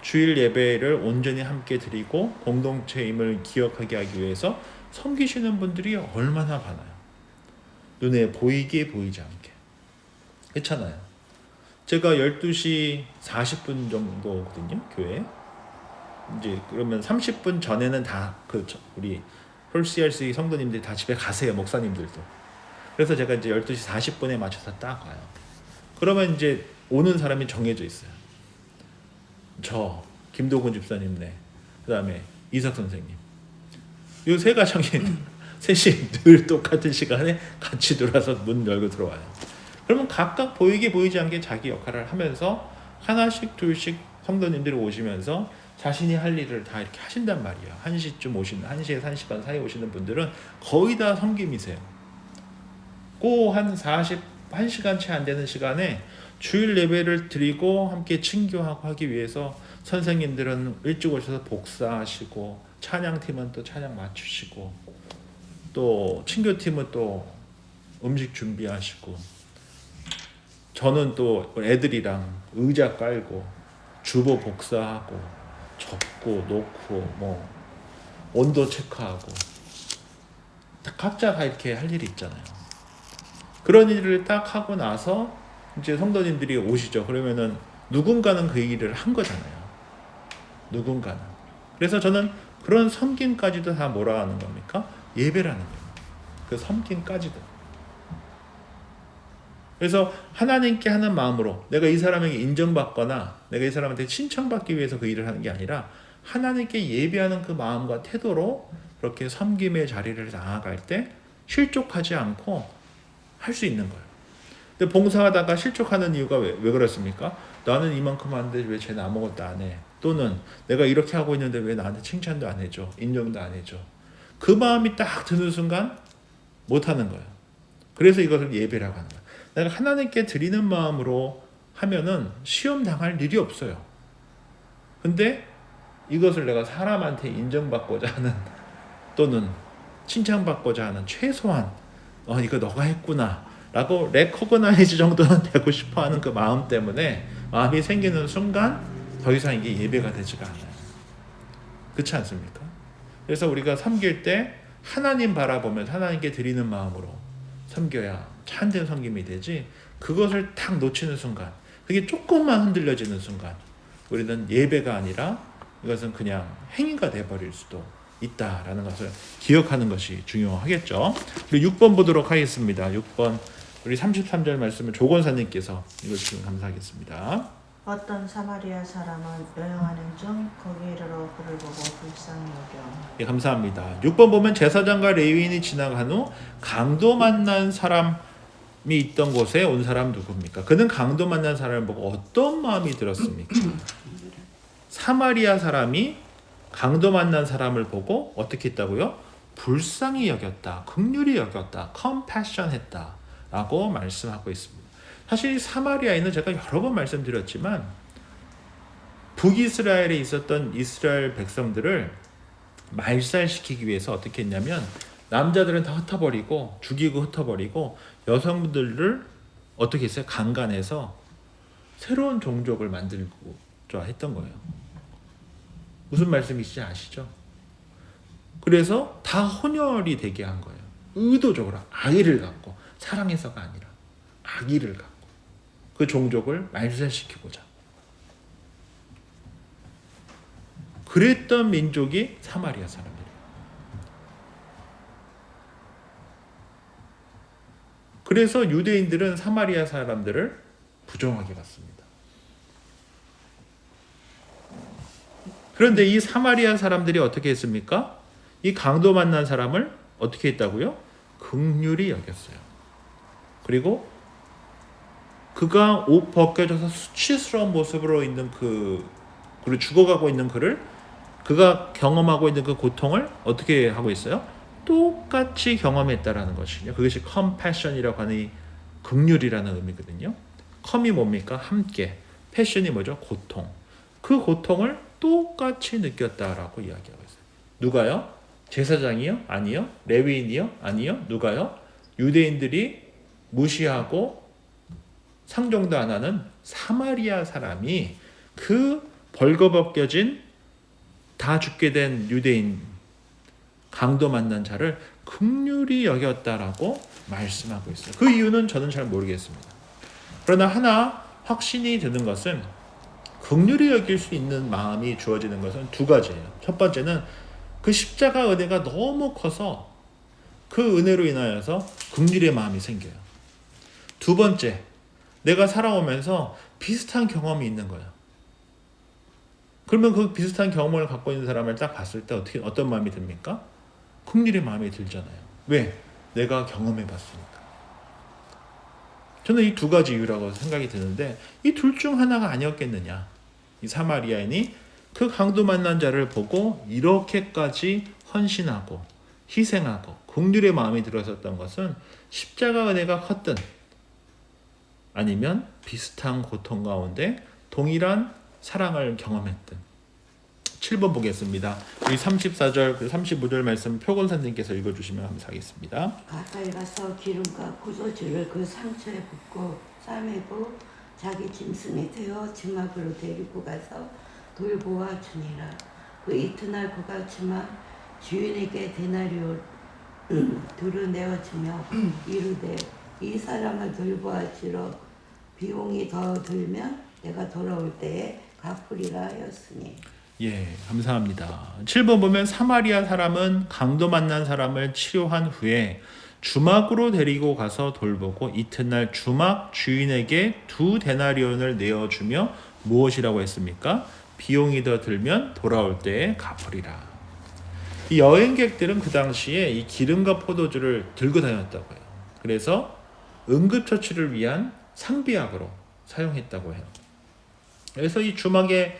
주일 예배를 온전히 함께 드리고 공동체임을 기억하게 하기 위해서 섬기시는 분들이 얼마나 많아요. 눈에 보이게 보이지 않게. 그렇잖아요. 제가 12시 40분 정도거든요. 교회. 이제 그러면 30분 전에는 다 우리 홀CRC 성도님들이 다 집에 가세요. 목사님들도. 그래서 제가 이제 12시 40분에 맞춰서 딱 와요. 그러면 이제 오는 사람이 정해져 있어요. 저 김도근 집사님, 그 다음에 이삭 선생님, 이 세 가정이 셋이 늘 똑같은 시간에 같이 들어와서 문 열고 들어와요. 그러면 각각 보이게 보이지 않게 자기 역할을 하면서 하나씩 둘씩 성도님들이 오시면서 자신이 할 일을 다 이렇게 하신단 말이에요. 1시쯤 오시는 1시에서 1시 반 사이에 오시는 분들은 거의 다 섬김이세요. 한 1시간 채 안 되는 시간에 주일 예배를 드리고 함께 친교하고 하기 위해서 선생님들은 일찍 오셔서 복사하시고 찬양팀은 또 찬양 맞추시고 또 친교팀은 또 음식 준비하시고 저는 또 애들이랑 의자 깔고 주보 복사하고 적고 놓고 뭐 온도 체크하고 각자 다 이렇게 할 일이 있잖아요. 그런 일을 딱 하고 나서 이제 성도님들이 오시죠. 그러면은 누군가는 그 일을 한 거잖아요. 누군가는. 그래서 저는 그런 섬김까지도 다 뭐라 하는 겁니까? 예배라는 거예요. 그 섬김까지도. 그래서 하나님께 하는 마음으로 내가 이 사람에게 인정받거나 내가 이 사람한테 칭찬받기 위해서 그 일을 하는 게 아니라 하나님께 예배하는 그 마음과 태도로 그렇게 섬김의 자리를 나아갈 때 실족하지 않고 할 수 있는 거예요. 근데 봉사하다가 실족하는 이유가 왜 그렇습니까? 나는 이만큼 하는데 왜 쟤는 아무것도 안 해? 또는 내가 이렇게 하고 있는데 왜 나한테 칭찬도 안 해줘? 인정도 안 해줘? 그 마음이 딱 드는 순간 못하는 거예요. 그래서 이것을 예배라고 하는 거예요. 내가 하나님께 드리는 마음으로 하면은 시험 당할 일이 없어요. 근데 이것을 내가 사람한테 인정받고자 하는 또는 칭찬받고자 하는 최소한 이거 너가 했구나 라고 레코그나이즈 정도는 되고 싶어하는 그 마음 때문에 마음이 생기는 순간 더 이상 이게 예배가 되지가 않아요. 그렇지 않습니까? 그래서 우리가 섬길 때 하나님 바라보면 하나님께 드리는 마음으로 섬겨야 참된 섬김이 되지, 그것을 탁 놓치는 순간, 그게 조금만 흔들려지는 순간 우리는 예배가 아니라 이것은 그냥 행위가 돼버릴 수도 있다라는 것을 기억하는 것이 중요하겠죠. 그리고 6번 보도록 하겠습니다. 6번 우리 33절 말씀을 조건사님께서 읽어주시면 감사하겠습니다. 어떤 사마리아 사람은 여행하는 중 거기 이르러 그를 보고 불쌍히 여겨. 예, 감사합니다. 6번 보면 제사장과 레위인이 지나간 후 강도 만난 사람이 있던 곳에 온 사람 누굽니까? 그는 강도 만난 사람을 보고 어떤 마음이 들었습니까? 사마리아 사람이 강도 만난 사람을 보고 어떻게 했다고요? 불쌍히 여겼다, 긍휼히 여겼다, 컴패션 했다 라고 말씀하고 있습니다. 사실 사마리아인은 제가 여러 번 말씀드렸지만 북이스라엘에 있었던 이스라엘 백성들을 말살시키기 위해서 어떻게 했냐면 남자들은 다 흩어버리고 죽이고 흩어버리고 여성들을 어떻게 했어요? 강간해서 새로운 종족을 만들고자 했던 거예요. 무슨 말씀이신지 아시죠? 그래서 다 혼혈이 되게 한 거예요. 의도적으로 악의를 갖고, 사랑해서가 아니라 악의를 갖고 그 종족을 말살시키고자 그랬던 민족이 사마리아 사람들이에요. 그래서 유대인들은 사마리아 사람들을 부정하게 봤습니다. 그런데 이 사마리아 사람들이 어떻게 했습니까? 이 강도 만난 사람을 어떻게 했다고요? 긍휼히 여겼어요. 그리고 그가 옷 벗겨져서 수치스러운 모습으로 있는 그리고 죽어가고 있는 그가 경험하고 있는 그 고통을 어떻게 하고 있어요? 똑같이 경험했다라는 것이요. 그것이 컴패션이라고 하는 이 긍휼이라는 의미거든요. 컴이 뭡니까? 함께. 패션이 뭐죠? 고통. 그 고통을 똑같이 느꼈다라고 이야기하고 있어요. 누가요? 제사장이요? 아니요. 레위인이요? 아니요. 누가요? 유대인들이 무시하고 상종도 안 하는 사마리아 사람이 그 벌거벗겨진 다 죽게 된 유대인 강도 만난 자를 긍휼히 여겼다라고 말씀하고 있어요. 그 이유는 저는 잘 모르겠습니다. 그러나 하나 확신이 드는 것은 긍휼히 여길 수 있는 마음이 주어지는 것은 두 가지예요. 첫 번째는 그 십자가 은혜가 너무 커서 그 은혜로 인하여서 긍휼의 마음이 생겨요. 두 번째, 내가 살아오면서 비슷한 경험이 있는 거예요. 그러면 그 비슷한 경험을 갖고 있는 사람을 딱 봤을 때 어떤 마음이 듭니까? 긍휼의 마음이 들잖아요. 왜? 내가 경험해 봤으니까. 저는 이 두 가지 이유라고 생각이 드는데 이 둘 중 하나가 아니었겠느냐. 이 사마리아인이 그 강도 만난 자를 보고 이렇게까지 헌신하고 희생하고 긍휼의 마음이 들어섰던 것은 십자가 은혜가 컸든 아니면 비슷한 고통 가운데 동일한 사랑을 경험했든. 7번 보겠습니다. 이 34절, 35절 말씀 표건사님께서 읽어주시면 감사하겠습니다. 가까이 가서 기름과 포도주를 그 상처에 붓고 싸매고 자기 짐승이 되어 증막으로 데리고 가서 돌보아 주니라. 그 이튿날 그가 주마 주인에게 데나리오 둘을 내어주며 이르되 이 사람을 돌보아 주러 비용이 더 들면 내가 돌아올 때에 갚으리라 하였으니. 예, 감사합니다. 7번 보면 사마리아 사람은 강도 만난 사람을 치료한 후에 주막으로 데리고 가서 돌보고 이튿날 주막 주인에게 2 데나리온을 내어주며 무엇이라고 했습니까? 비용이 더 들면 돌아올 때에 갚으리라. 이 여행객들은 그 당시에 이 기름과 포도주를 들고 다녔다고 해요. 그래서 응급처치를 위한 상비약으로 사용했다고 해요. 그래서 이 주막에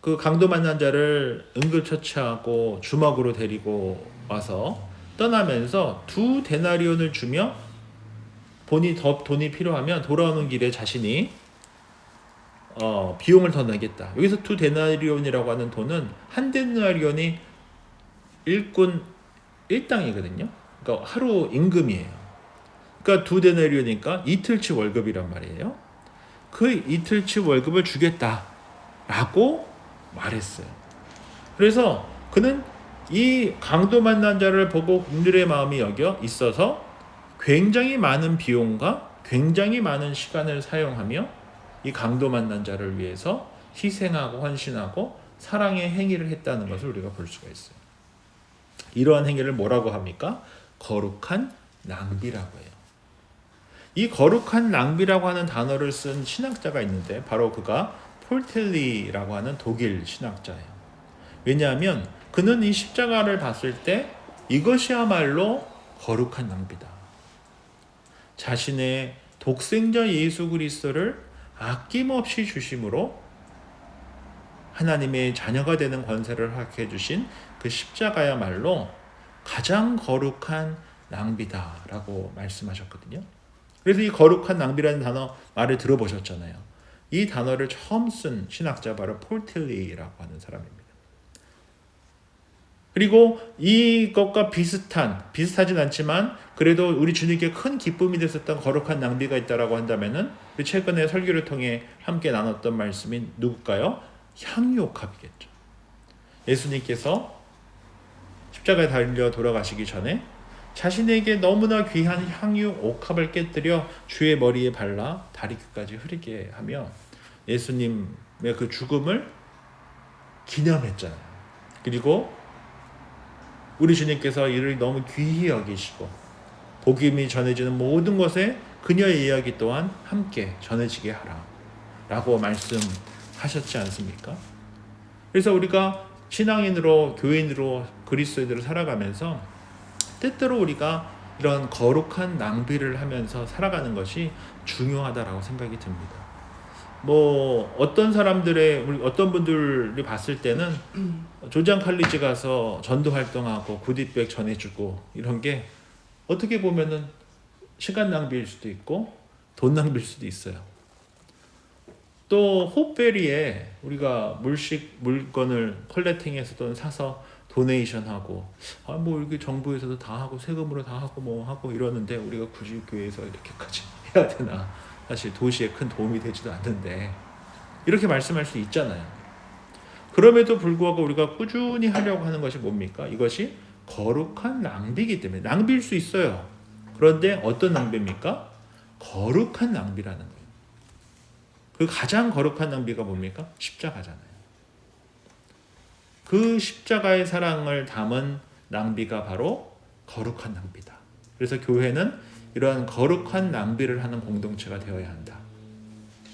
그 강도 만난 자를 응급처치하고 주막으로 데리고 와서 떠나면서 2 데나리온을 주며 돈이 필요하면 돌아오는 길에 자신이 비용을 더 내겠다. 여기서 2 데나리온이라고 하는 돈은 1 데나리온이 일꾼 1당이거든요. 그러니까 하루 임금이에요. 그러니까 2 데나리온이니까 이틀치 월급이란 말이에요. 그 이틀치 월급을 주겠다라고 말했어요. 그래서 그는 이 강도 만난 자를 보고 긍휼의 마음이 여겨 있어서 굉장히 많은 비용과 굉장히 많은 시간을 사용하며 이 강도 만난 자를 위해서 희생하고 헌신하고 사랑의 행위를 했다는 것을 우리가 볼 수가 있어요. 이러한 행위를 뭐라고 합니까? 거룩한 낭비라고 해요. 이 거룩한 낭비라고 하는 단어를 쓴 신학자가 있는데 바로 그가 폴텔리라고 하는 독일 신학자예요. 왜냐하면 그는 이 십자가를 봤을 때 이것이야말로 거룩한 낭비다. 자신의 독생자 예수 그리스도를 아낌없이 주심으로 하나님의 자녀가 되는 권세를 허락해 주신 그 십자가야말로 가장 거룩한 낭비다라고 말씀하셨거든요. 그래서 이 거룩한 낭비라는 단어 말을 들어보셨잖아요. 이 단어를 처음 쓴 신학자 바로 폴텔리라고 하는 사람입니다. 그리고 이것과 비슷하진 않지만 그래도 우리 주님께 큰 기쁨이 됐었던 거룩한 낭비가 있다라고 한다면은 우리 최근에 설교를 통해 함께 나눴던 말씀이 누굴까요? 향유옥합이겠죠. 예수님께서 십자가에 달려 돌아가시기 전에 자신에게 너무나 귀한 향유옥합을 깨뜨려 주의 머리에 발라 다리끝까지 흐르게 하며 예수님의 그 죽음을 기념했잖아요. 그리고 우리 주님께서 이를 너무 귀히 여기시고 복음이 전해지는 모든 것에 그녀의 이야기 또한 함께 전해지게 하라 라고 말씀하셨지 않습니까? 그래서 우리가 신앙인으로 교인으로 그리스도인으로 살아가면서 때때로 우리가 이런 거룩한 낭비를 하면서 살아가는 것이 중요하다라고 생각이 듭니다. 뭐 어떤 사람들의 어떤 분들이 봤을 때는 조지안 칼리지 가서 전도 활동하고 굿이백 전해주고 이런 게 어떻게 보면은 시간 낭비일 수도 있고 돈 낭비일 수도 있어요. 또 호페리에 우리가 물건을 컬렉팅해서 돈 사서 도네이션하고 뭐 이렇게 정부에서도 다 하고 세금으로 다 하고 뭐 하고 이러는데 우리가 굳이 교회에서 이렇게까지 해야 되나? 사실 도시에 큰 도움이 되지도 않는데 이렇게 말씀할 수 있잖아요. 그럼에도 불구하고 우리가 꾸준히 하려고 하는 것이 뭡니까? 이것이 거룩한 낭비이기 때문에 낭비일 수 있어요. 그런데 어떤 낭비입니까? 거룩한 낭비라는 거예요. 그 가장 거룩한 낭비가 뭡니까? 십자가잖아요. 그 십자가의 사랑을 담은 낭비가 바로 거룩한 낭비다. 그래서 교회는 이러한 거룩한 낭비를 하는 공동체가 되어야 한다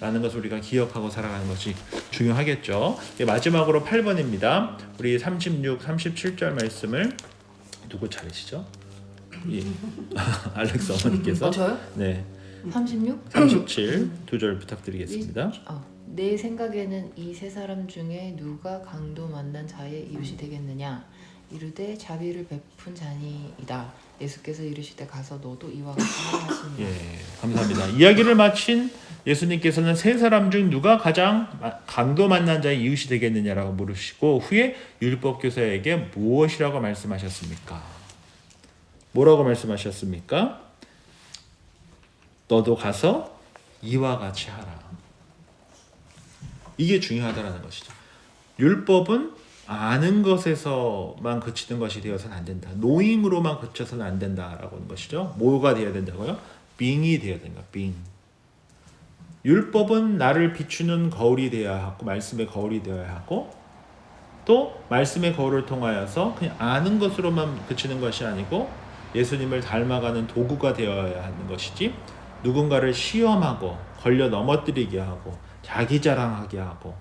라는 것을 우리가 기억하고 살아가는 것이 중요하겠죠. 마지막으로 8번입니다. 우리 36, 37절 말씀을 누구 차례시죠? 예. 알렉스 어머니께서 저요? 네 36? 37 두 절 부탁드리겠습니다. 내 생각에는 이 세 사람 중에 누가 강도 만난 자의 이웃이 되겠느냐? 이르되 자비를 베푼 자니이다. 예수께서 이르시되 가서 너도 이와 같이 하라 하시니라. 예, 감사합니다. 이야기를 마친 예수님께서는 세 사람 중 누가 가장 강도 만난 자의 이웃이 되겠느냐라고 물으시고 후에 율법 교사에게 무엇이라고 말씀하셨습니까? 뭐라고 말씀하셨습니까? 너도 가서 이와 같이 하라. 이게 중요하다라는 것이죠. 율법은 아는 것에서만 그치는 것이 되어서는 안 된다. 노잉으로만 그쳐서는 안 된다라고 하는 것이죠. 뭐가 되어야 된다고요? being이 되어야 된다. being. 율법은 나를 비추는 거울이 되어야 하고 말씀의 거울이 되어야 하고 또 말씀의 거울을 통하여서 그냥 아는 것으로만 그치는 것이 아니고 예수님을 닮아가는 도구가 되어야 하는 것이지 누군가를 시험하고 걸려 넘어뜨리게 하고 자기 자랑하게 하고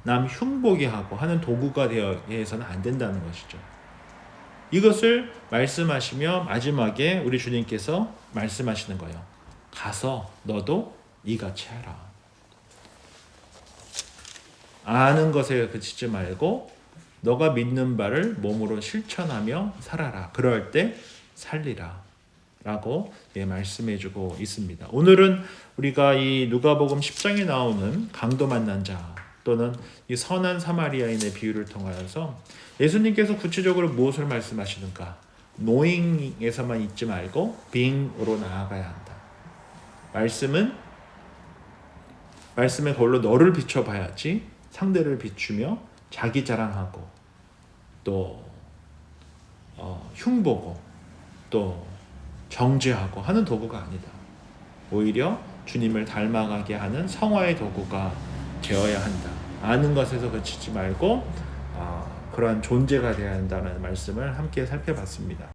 남 흉보게 하고 하는 도구가 되어서는 안 된다는 것이죠. 이것을 말씀하시며 마지막에 우리 주님께서 말씀하시는 거예요. 가서 너도 이같이 하라. 아는 것에 그치지 말고 너가 믿는 바를 몸으로 실천하며 살아라. 그럴 때 살리라. 라고 말씀해주고 있습니다. 오늘은 우리가 이 누가복음 10장에 나오는 강도 만난 자 또는 이 선한 사마리아인의 비유를 통하여서 예수님께서 구체적으로 무엇을 말씀하시는가? knowing에서만 있지 말고 being으로 나아가야 한다. 말씀의 거울로 너를 비춰봐야지 상대를 비추며 자기 자랑하고 또 흉보고 또 정죄하고 하는 도구가 아니다. 오히려 주님을 닮아가게 하는 성화의 도구가 되어야 한다. 아는 것에서 그치지 말고 그러한 존재가 되어야 한다는 말씀을 함께 살펴봤습니다.